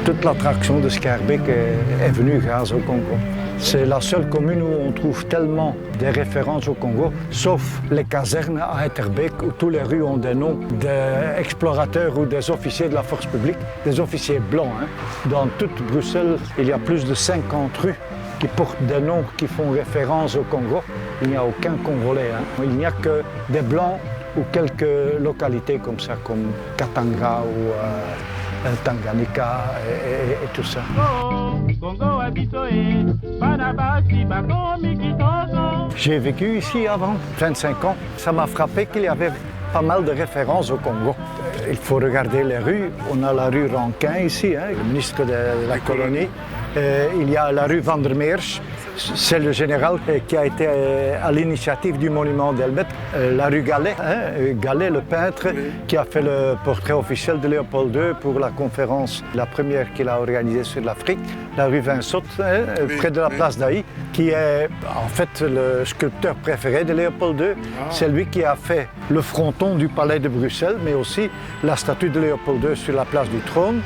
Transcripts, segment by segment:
Toute l'attraction de Schaerbeek est venue grâce au Congo. C'est la seule commune où on trouve tellement des références au Congo, sauf les casernes à Etterbeek où toutes les rues ont des noms d'explorateurs ou des officiers de la force publique, des officiers blancs. Dans toute Bruxelles, il y a plus de 50 rues qui portent des noms qui font référence au Congo. Il n'y a aucun Congolais. Il n'y a que des blancs ou quelques localités comme ça, comme Katanga ou Tanganyika et tout ça. J'ai vécu ici avant 25 ans. Ça m'a frappé qu'il y avait pas mal de références au Congo. Il faut regarder les rues. On a la rue Rankin ici, le ministre de la colonie. Il y a la rue Van der Meers. C'est le général qui a été à l'initiative du monument d'Helmet. La rue Gallet, Gallet le peintre, qui a fait le portrait officiel de Léopold II pour la conférence, la première qu'il a organisée sur l'Afrique. La rue Vinsot, près de la place d'Aï, qui est en fait le sculpteur préféré de Léopold II. C'est lui qui a fait le fronton du palais de Bruxelles, mais aussi la statue de Léopold II sur la place du Trône.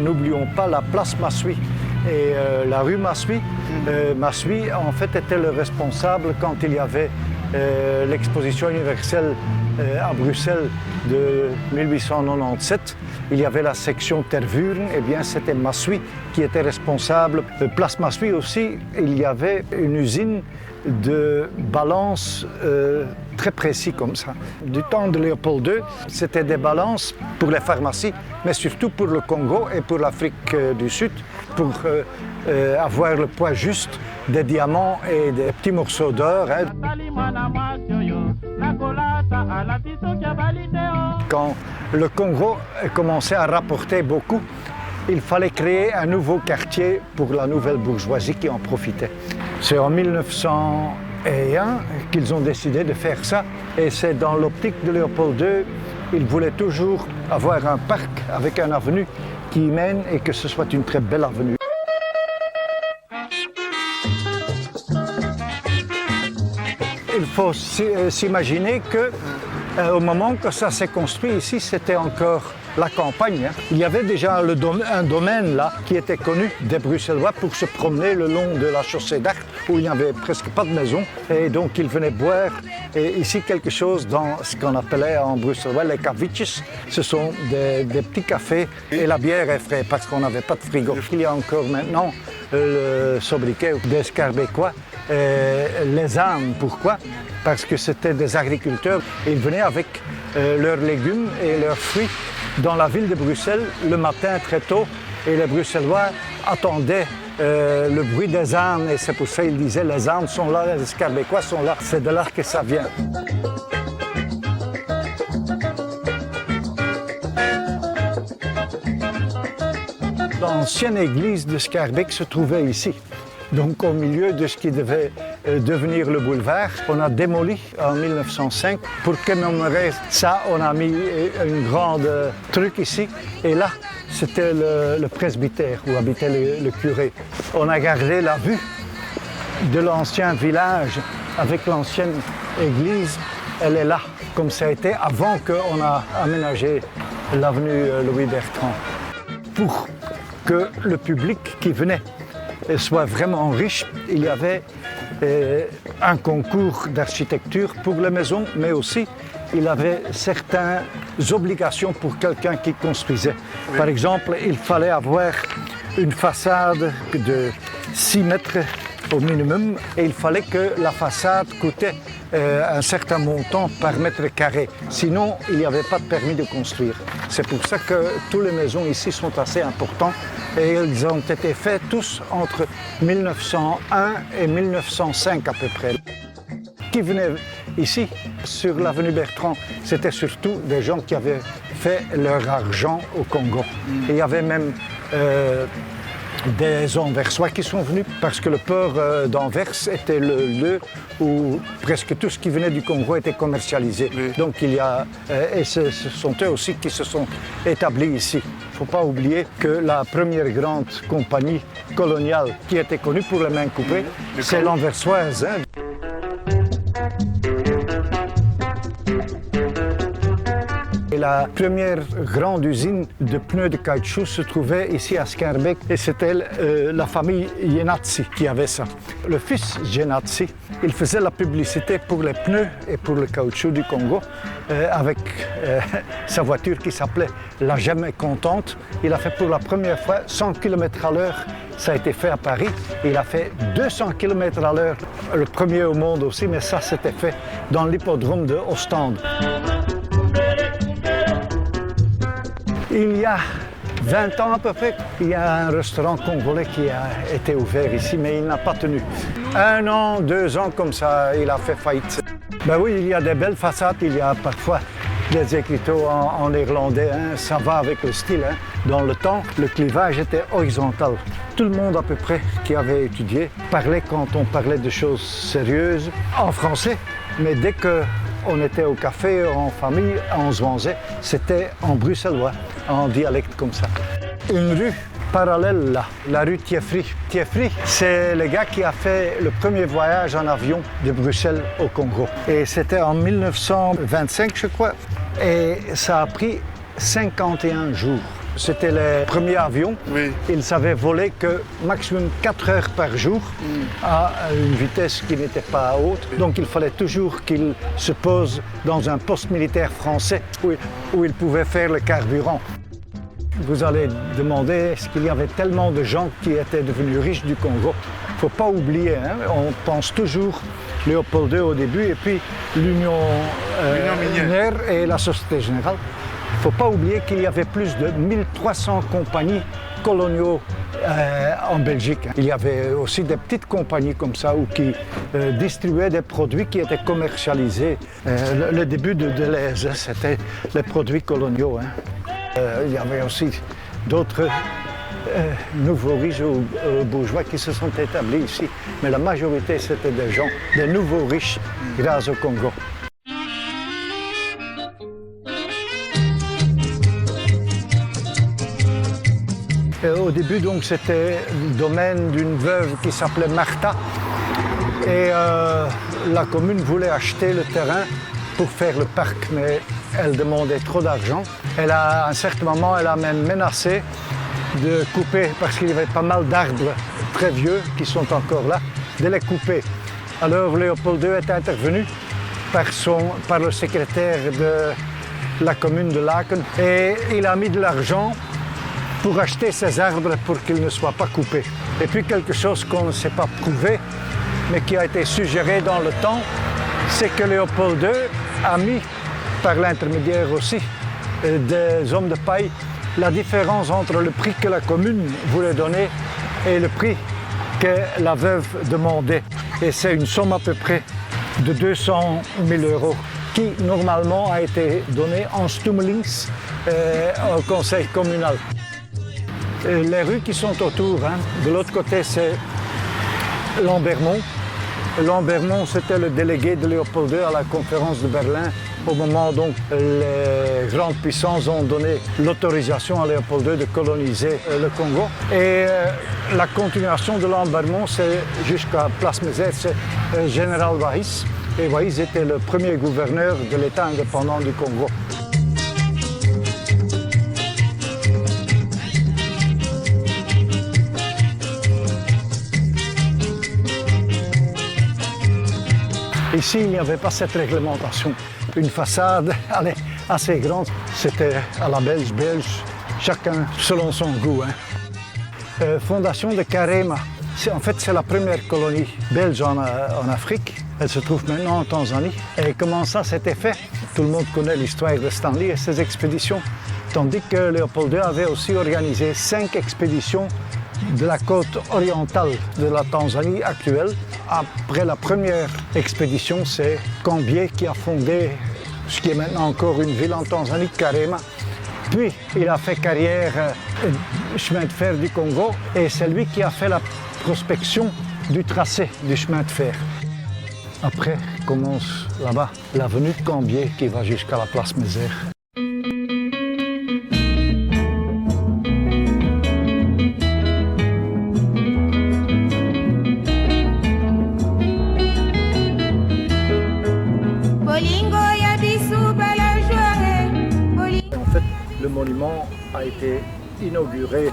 N'oublions pas la place Massuy. Et la rue Massuy, Massuy en fait était le responsable quand il y avait l'exposition universelle à Bruxelles de 1897. Il y avait la section Tervuren, et bien c'était Massuy qui était responsable. Place Massuy aussi, il y avait une usine de balances très précis comme ça. Du temps de Léopold II, c'était des balances pour les pharmacies, mais surtout pour le Congo et pour l'Afrique du Sud, pour avoir le poids juste des diamants et des petits morceaux d'or. Quand le Congo commençait à rapporter beaucoup, il fallait créer un nouveau quartier pour la nouvelle bourgeoisie qui en profitait. C'est en 1901 qu'ils ont décidé de faire ça, et c'est dans l'optique de Léopold II. Ils voulaient toujours avoir un parc avec une avenue qui y mène et que ce soit une très belle avenue. Il faut s'imaginer qu'au moment que ça s'est construit ici, c'était encore la campagne. Il y avait déjà un domaine là qui était connu des Bruxellois pour se promener le long de la chaussée d'Arc où il n'y avait presque pas de maison. Et donc ils venaient boire ici quelque chose dans ce qu'on appelait en bruxellois les kavitjes. Ce sont des petits cafés et la bière est fraîche parce qu'on n'avait pas de frigo. Il y a encore maintenant le sobriquet des Schaerbeekois. Les ânes, pourquoi? Parce que c'était des agriculteurs. Ils venaient avec leurs légumes et leurs fruits dans la ville de Bruxelles le matin très tôt, et les Bruxellois attendaient le bruit des ânes, et c'est pour ça qu'ils disaient les ânes sont là, les Schaerbeekois sont là. C'est de là que ça vient. L'ancienne église de Schaerbeek se trouvait ici. Donc au milieu de ce qui devait devenir le boulevard, on a démoli en 1905. Pour commémorer ça, on a mis une grande truc ici. Et là, c'était le presbytère où habitait le curé. On a gardé la vue de l'ancien village avec l'ancienne église. Elle est là, comme ça a été avant qu'on a aménagé l'avenue Louis-Bertrand. Pour que le public qui venait soit vraiment riche, il y avait un concours d'architecture pour les maisons, mais aussi il y avait certaines obligations pour quelqu'un qui construisait. Par exemple, il fallait avoir une façade de 6 mètres au minimum, et il fallait que la façade coûtait un certain montant par mètre carré. Sinon, il n'y avait pas de permis de construire. C'est pour ça que toutes les maisons ici sont assez importantes, et ils ont été faits tous entre 1901 et 1905 à peu près. Qui venaient ici, sur l'avenue Bertrand, c'était surtout des gens qui avaient fait leur argent au Congo. Et il y avait même des Anversois qui sont venus parce que le port d'Anvers était le lieu où presque tout ce qui venait du Congo était commercialisé. Oui. Donc il y a, et ce sont eux aussi qui se sont établis ici. Il ne faut pas oublier que la première grande compagnie coloniale qui était connue pour les mains coupées, c'est l'Anversoise. la première grande usine de pneus de caoutchouc se trouvait ici à Schaerbeek et c'était la famille Jenatzy qui avait ça. Le fils Jenatzy, il faisait la publicité pour les pneus et pour le caoutchouc du Congo avec sa voiture qui s'appelait La Gemme est contente. Il a fait pour la première fois 100 km à l'heure. Ça a été fait à Paris. Il a fait 200 km à l'heure, le premier au monde aussi, mais ça c'était fait dans l'hippodrome de Ostende. Il y a 20 ans à peu près, il y a un restaurant congolais qui a été ouvert ici, mais il n'a pas tenu. 1 an, 2 ans comme ça, il a fait faillite. Ben oui, il y a des belles façades, il y a parfois des écriteaux en néerlandais, hein, ça va avec le style. Hein. Dans le temps, le clivage était horizontal. Tout le monde à peu près qui avait étudié parlait quand on parlait de choses sérieuses en français, mais dès qu'on était au café, en famille, en zwanzais, c'était en bruxellois, en dialecte comme ça. Une rue parallèle là, la rue Thieffry. Thieffry, c'est le gars qui a fait le premier voyage en avion de Bruxelles au Congo. Et c'était en 1925, je crois, et ça a pris 51 jours. C'était le premier avion. Oui. Il savait voler que maximum 4 heures par jour à une vitesse qui n'était pas haute. Donc il fallait toujours qu'il se pose dans un poste militaire français où il pouvait faire le carburant. Vous allez demander, est-ce qu'il y avait tellement de gens qui étaient devenus riches du Congo? Il ne faut pas oublier, hein, on pense toujours Léopold II au début et puis l'Union minière et la Société Générale. Il ne faut pas oublier qu'il y avait plus de 1300 compagnies coloniaux en Belgique. Il y avait aussi des petites compagnies comme ça qui distribuaient des produits qui étaient commercialisés. Le début de Deleuze, c'était les produits coloniaux. Hein. Il y avait aussi d'autres nouveaux riches ou bourgeois qui se sont établis ici. Mais la majorité, c'était des gens, des nouveaux riches grâce au Congo. Au début, donc, c'était le domaine d'une veuve qui s'appelait Martha. Et la commune voulait acheter le terrain pour faire le parc, mais elle demandait trop d'argent. À un certain moment, elle a même menacé de couper, parce qu'il y avait pas mal d'arbres très vieux qui sont encore là, de les couper. Alors Léopold II est intervenu par le secrétaire de la commune de Laken et il a mis de l'argent pour acheter ces arbres pour qu'ils ne soient pas coupés. Et puis quelque chose qu'on ne sait pas prouver, mais qui a été suggéré dans le temps, c'est que Léopold II a mis, par l'intermédiaire aussi des hommes de paille, la différence entre le prix que la commune voulait donner et le prix que la veuve demandait. Et c'est une somme à peu près de 200 000 € qui normalement a été donnée en stummelings au conseil communal. Les rues qui sont autour, hein, de l'autre côté c'est Lambermont. Lambermont, c'était le délégué de Léopold II à la conférence de Berlin. Au moment où les grandes puissances ont donné l'autorisation à Léopold II de coloniser le Congo. Et la continuation de Lambermont, c'est jusqu'à Place Mézère, c'est Général Waïs. Et Waïs était le premier gouverneur de l'État indépendant du Congo. Ici, il n'y avait pas cette réglementation. Une façade assez grande, c'était à la belge, chacun selon son goût. Hein. Fondation de Karema, en fait c'est la première colonie belge en Afrique. Elle se trouve maintenant en Tanzanie. Et comment ça s'était fait? Tout le monde connaît l'histoire de Stanley et ses expéditions. Tandis que Léopold II avait aussi organisé 5 expéditions de la côte orientale de la Tanzanie actuelle. Après la première expédition, c'est Cambier qui a fondé ce qui est maintenant encore une ville en Tanzanie, Karema. Puis il a fait carrière chemin de fer du Congo et c'est lui qui a fait la prospection du tracé du chemin de fer. Après commence là-bas l'avenue de Cambier qui va jusqu'à la place Mézère. monument a été inauguré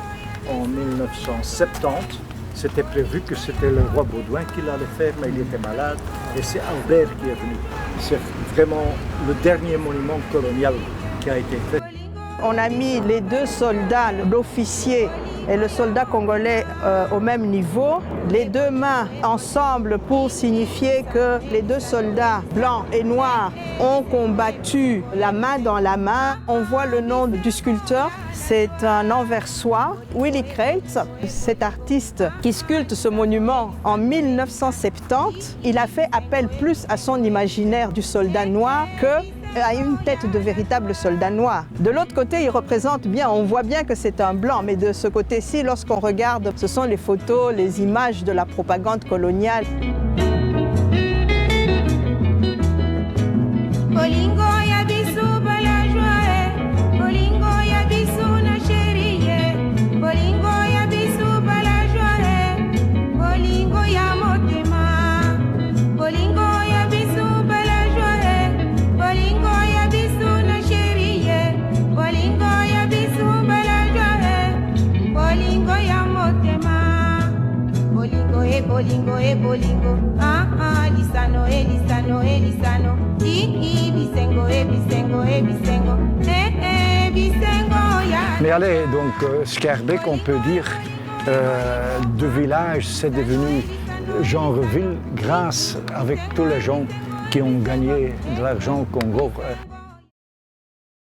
en 1970. C'était prévu que c'était le roi Baudouin qui l'allait faire, mais il était malade. Et c'est Albert qui est venu. C'est vraiment le dernier monument colonial qui a été fait. On a mis les deux soldats, l'officier et le soldat congolais au même niveau, les deux mains ensemble pour signifier que les deux soldats blancs et noirs ont combattu la main dans la main. On voit le nom du sculpteur, c'est un Anversois, Willy Kreitz, cet artiste qui sculpte ce monument en 1970. Il a fait appel plus à son imaginaire du soldat noir que à une tête de véritable soldat noir. De l'autre côté, il représente bien, on voit bien que c'est un blanc, mais de ce côté-ci, lorsqu'on regarde, ce sont les photos, les images de la propagande coloniale. Bolingo e bolingo, lisano e lisano e lisano, bisengo e bisengo e bisengo, bisengo ya. Mais allez, donc Schaerbeek, on peut dire, de village, c'est devenu Genreville grâce avec tous les gens qui ont gagné de l'argent au Congo.